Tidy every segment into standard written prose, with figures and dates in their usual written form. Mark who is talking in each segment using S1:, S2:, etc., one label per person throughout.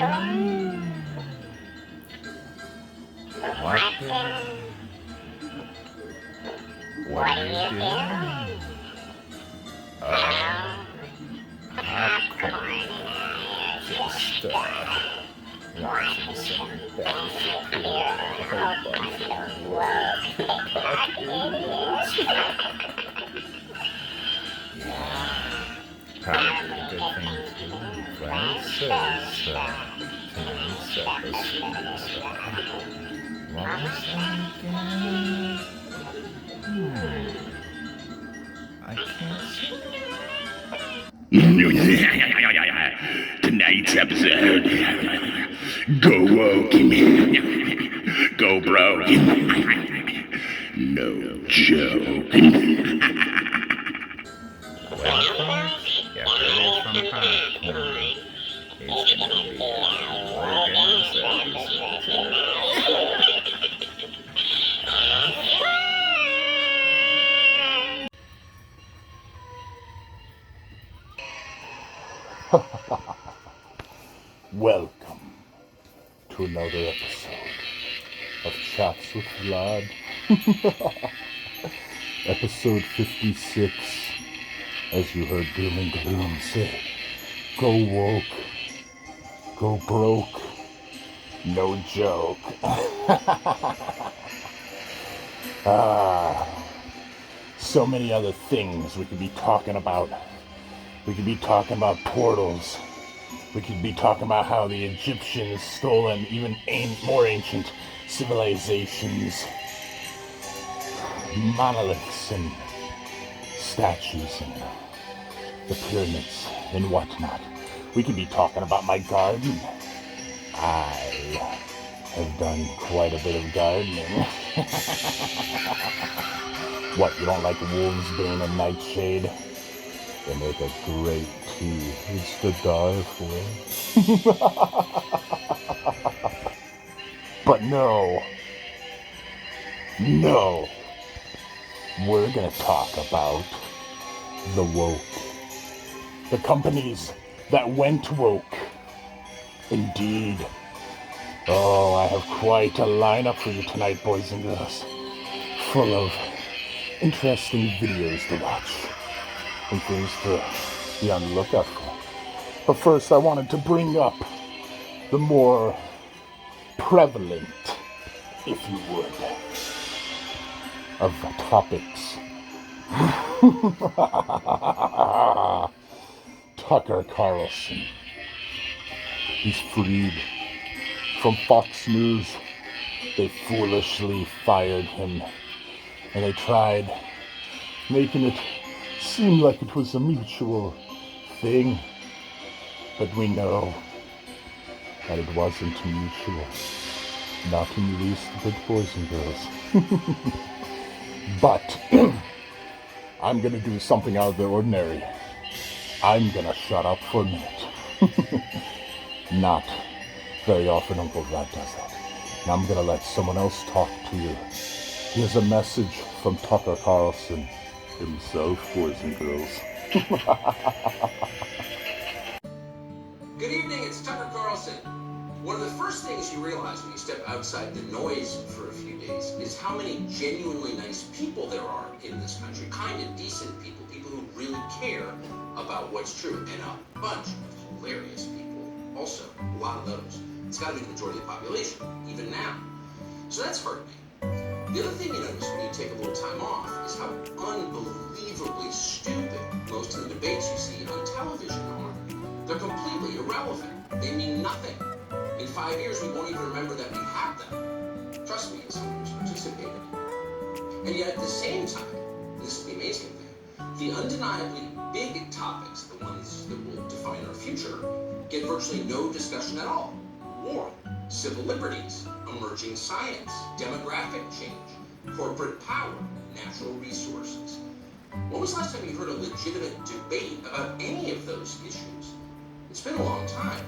S1: What are you doing? Popcorn. Just, watching some Battleship here. A whole bunch of Vlad idiots. Yeah. Probably a good thing too. Vlad says, tonight's episode is, what was that again? I can't see.
S2: Tonight's episode, go woke, go broke, no joke.
S1: Well, folks, get ready from popcorn. It's gonna be an organized episode tonight.
S3: Welcome to another episode of Chats with Vlad. Episode 56. As you heard Doom and Gloom say, go woke, go broke, no joke. So many other things we could be talking about. We could be talking about portals. We could be talking about how the Egyptians stole and even more ancient civilizations, monoliths and statues and the pyramids and whatnot. We could be talking about my garden. I have done quite a bit of gardening. What, you don't like wolfsbane and nightshade? They make a great tea. It's to die for. But no. We're gonna talk about the woke. The companies that went woke. Indeed. Oh, I have quite a lineup for you tonight, boys and girls. Full of interesting videos to watch and things to be on the lookout for. But first, I wanted to bring up the more prevalent, if you would, of the topics. Tucker Carlson. He's freed from Fox News. They foolishly fired him, and they tried making it seem like it was a mutual thing, but we know that it wasn't mutual. Not in the least bit, boys and girls. But I'm gonna do something out of the ordinary. I'm gonna shut up for a minute. Not very often Uncle Vlad does that. And I'm gonna let someone else talk to you. Here's a message from Tucker Carlson himself, boys and girls.
S4: Good evening, it's Tucker Carlson. One of the first things you realize when you step outside the noise for a few days is how many genuinely nice people there are in this country. Kind of decent people, people who really care about what's true, and a bunch of hilarious people. Also, a lot of those. It's got to be the majority of the population, even now. So that's hurt me. The other thing you notice when you take a little time off is how unbelievably stupid most of the debates you see on television are. They're completely irrelevant. They mean nothing. In 5 years, we won't even remember that we had them. Trust me, as someone who's participated. And yet at the same time, and this is the amazing thing, the undeniably big topics, the ones that will define our future, get virtually no discussion at all. War, civil liberties, emerging science, demographic change, corporate power, natural resources. When was the last time you heard a legitimate debate about any of those issues? It's been a long time.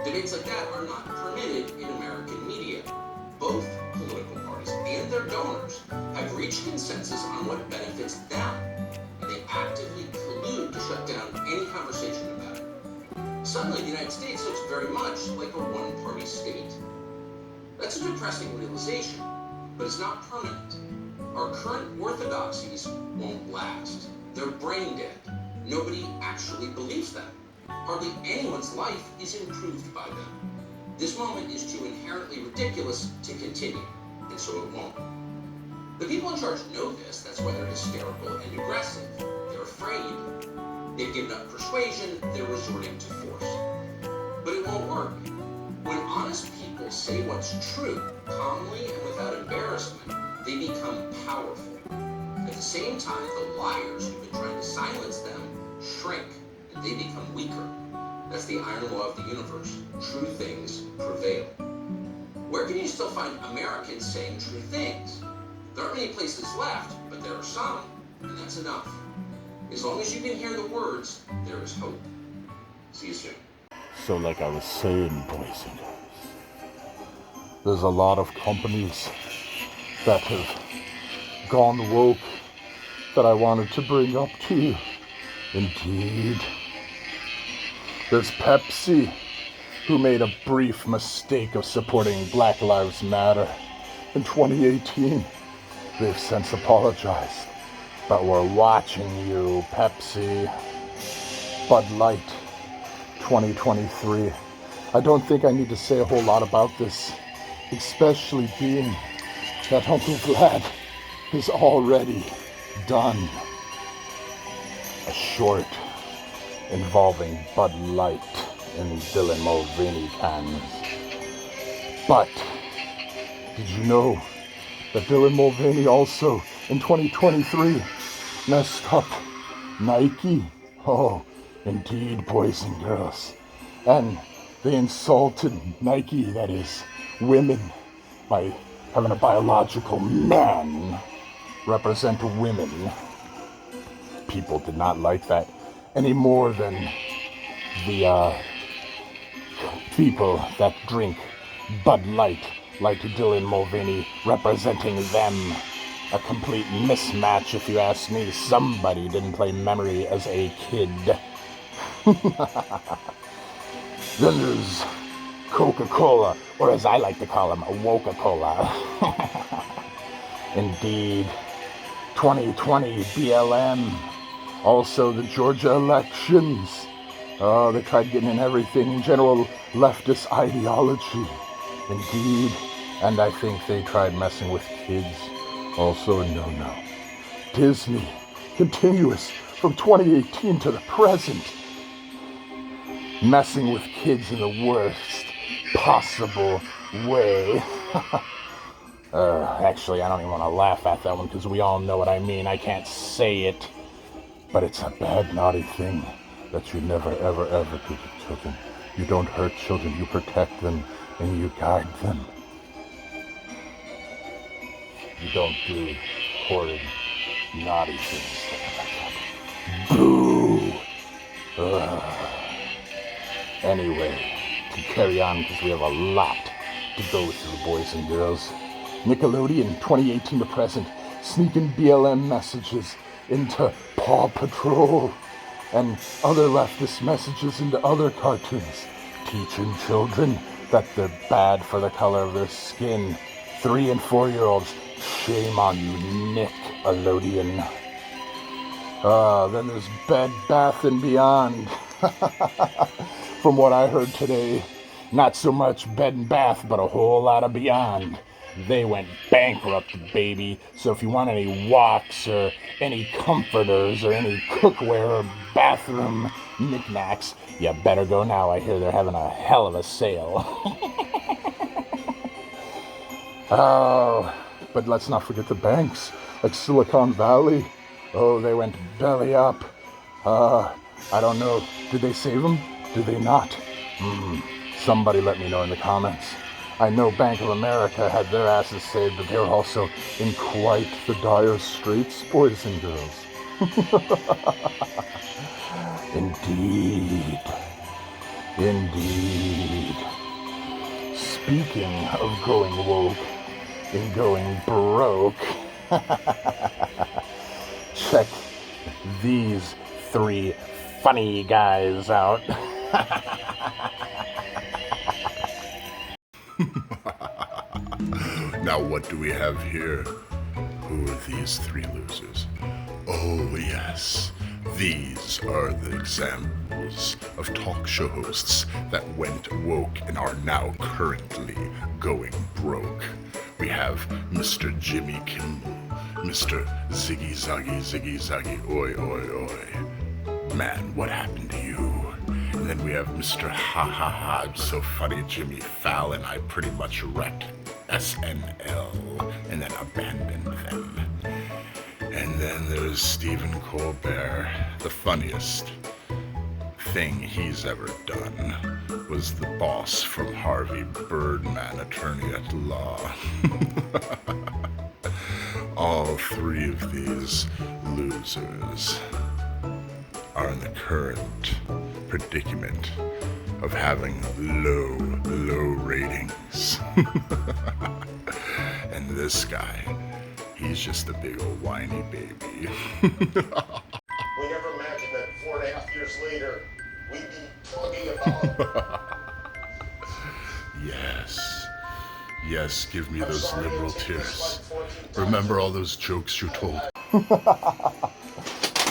S4: Debates like that are not permitted in American media. Both political parties and their donors have reached consensus on what benefits them, and they actively collude to shut down any conversation about it. Suddenly, the United States looks very much like a one-party state. That's a depressing realization, but it's not permanent. Our current orthodoxies won't last. They're brain dead. Nobody actually believes them. Hardly anyone's life is improved by them. This moment is too inherently ridiculous to continue, and so it won't. The people in charge know this. That's why they're hysterical and aggressive. They're afraid. They've given up persuasion. They're resorting to force. But it won't work. When honest people say what's true, calmly and without embarrassment, they become powerful. At the same time, the liars who've been trying to silence them shrink, and they become weaker. That's the iron law of the universe. True things prevail. Where can you still find Americans saying true things? There aren't many places left, but there are some, and that's enough. As long as you can hear the words, there is hope. See you soon.
S3: So like I was saying, boys and girls, there's a lot of companies that have gone woke that I wanted to bring up to you. Indeed. There's Pepsi, who made a brief mistake of supporting Black Lives Matter in 2018. They've since apologized. But we're watching you, Pepsi. Bud Light, 2023. I don't think I need to say a whole lot about this, especially being that Uncle Vlad has already done a short involving Bud Light in Dylan Mulvaney cans. But did you know that Dylan Mulvaney also in 2023 messed up Nike? Oh, indeed, boys and girls. And they insulted Nike, that is, women, by having a biological man represent women. People did not like that any more than the people that drink Bud Light like Dylan Mulvaney representing them. A complete mismatch, if you ask me. Somebody didn't play memory as a kid. Then there's Coca-Cola, or as I like to call them, Woca-Cola. Indeed. 2020 BLM. Also the Georgia elections. Oh, they tried getting in everything in general leftist ideology. Indeed. And I think they tried messing with kids. Also a no-no. Disney. Continuous from 2018 to the present. Messing with kids in the worst possible way. Actually, I don't even want to laugh at that one because we all know what I mean. I can't say it. But it's a bad, naughty thing that you never, ever, ever do to children. You don't hurt children. You protect them and you guide them. You don't do horrid, naughty things like that. Boo! Anyway, to carry on because we have a lot to go through, boys and girls. Nickelodeon, 2018 to present, sneaking BLM messages into Paw Patrol and other leftist messages into other cartoons, teaching children that they're bad for the color of their skin. 3 and 4-year-olds, shame on you, Nickelodeon. Then there's Bed Bath & Beyond. From what I heard today, not so much Bed & Bath, but a whole lot of Beyond. They went bankrupt, baby. So if you want any walks or any comforters or any cookware or bathroom knickknacks, you better go now. I hear they're having a hell of a sale. Oh, but let's not forget the banks, like Silicon Valley. Oh, they went belly up. I don't know. Did they save them? Did they not? Somebody let me know in the comments. I know Bank of America had their asses saved, but they were also in quite the dire straits, boys and girls. Indeed. Indeed. Speaking of going woke and going broke, check these 3 funny guys out.
S2: Now, what do we have here? Who are these three losers? Oh, yes. These are the examples of talk show hosts that went woke and are now currently going broke. We have Mr. Jimmy Kimmel, Mr. Ziggy Zaggy, oi, oi, oi. Man, what happened to you? And then we have Mr. Ha Ha Ha, I'm so funny, Jimmy Fallon. I pretty much wrecked SNL and then abandoned them. And then there's Stephen Colbert. The funniest thing he's ever done was the boss from Harvey Birdman, attorney at law. All three of these losers are in the current predicament of having low ratings. And this guy, he's just a big old whiny baby.
S5: We never imagined that 4.5 years later, we'd be talking about...
S2: Yes, give me those liberal tears. Remember all those jokes you told?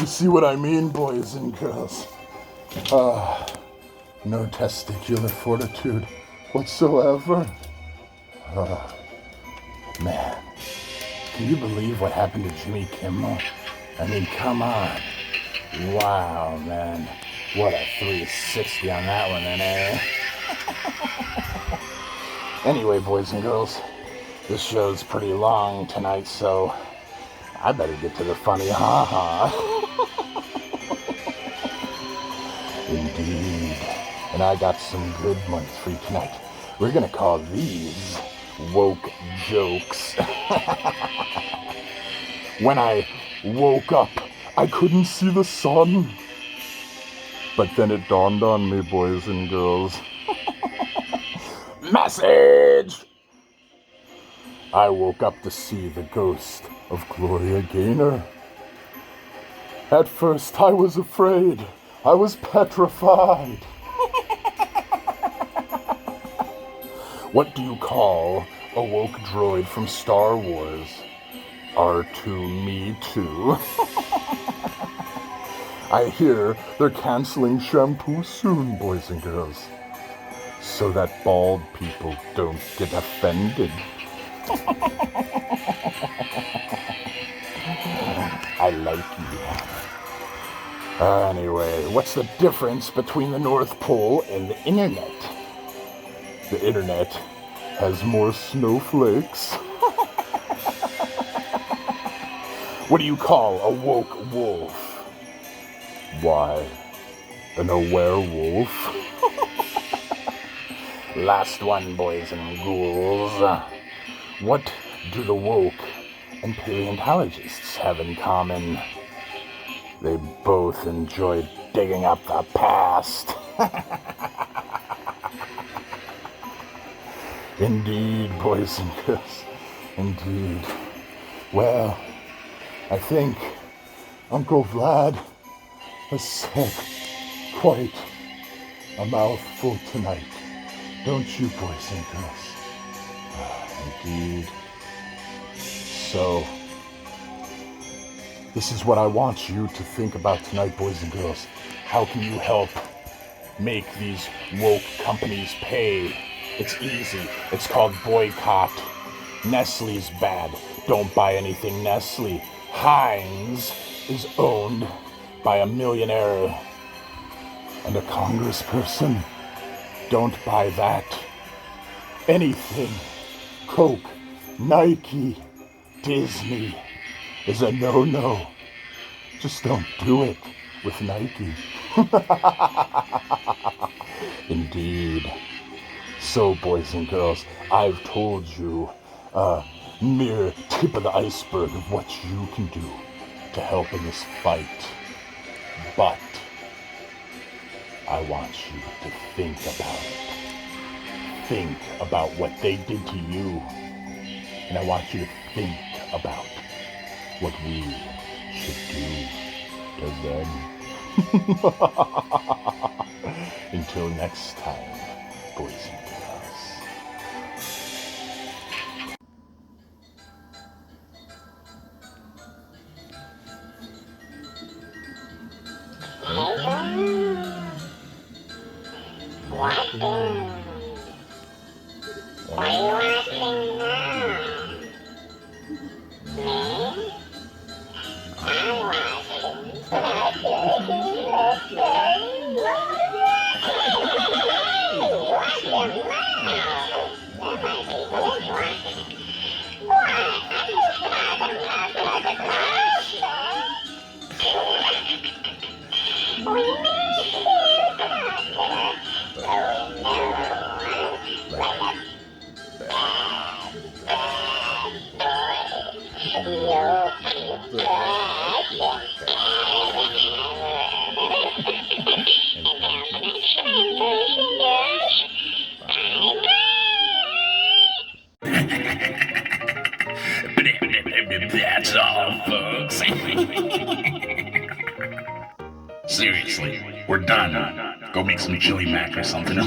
S3: You see what I mean, boys and girls? No testicular fortitude whatsoever. Man, can you believe what happened to Jimmy Kimmel? I mean, come on. Wow, man. What a 360 on that one, then, eh? Anyway, boys and girls, this show's pretty long tonight, so I better get to the funny ha-ha. Indeed. And I got some good ones for you tonight. We're gonna call these woke jokes. When I woke up, I couldn't see the sun. But then it dawned on me, boys and girls. Message! I woke up to see the ghost of Gloria Gaynor. At first I was afraid. I was petrified. What do you call a woke droid from Star Wars? R2-Me2. I hear they're canceling shampoo soon, boys and girls. So that bald people don't get offended. I like you. Anyway, what's the difference between the North Pole and the internet? The internet has more snowflakes. What do you call a woke wolf? Why, an werewolf. Last one, boys and ghouls. What do the woke and paleontologists have in common? They both enjoy digging up the past. Indeed, boys and girls. Indeed. Well, I think Uncle Vlad has said quite a mouthful tonight. Don't you, boys and girls? Indeed. So, this is what I want you to think about tonight, boys and girls. How can you help make these woke companies pay? It's easy. It's called boycott. Nestle's bad. Don't buy anything Nestle. Heinz is owned by a millionaire and a congressperson. Don't buy that. Anything Coke, Nike, Disney is a no-no. Just don't do it with Nike. Indeed. So, boys and girls, I've told you a mere tip of the iceberg of what you can do to help in this fight. But I want you to think about it. Think about what they did to you. And I want you to think about what we should do to them. Until next time, boys and girls.
S6: That's all, folks. Seriously, we're done. Go make some chili mac or something.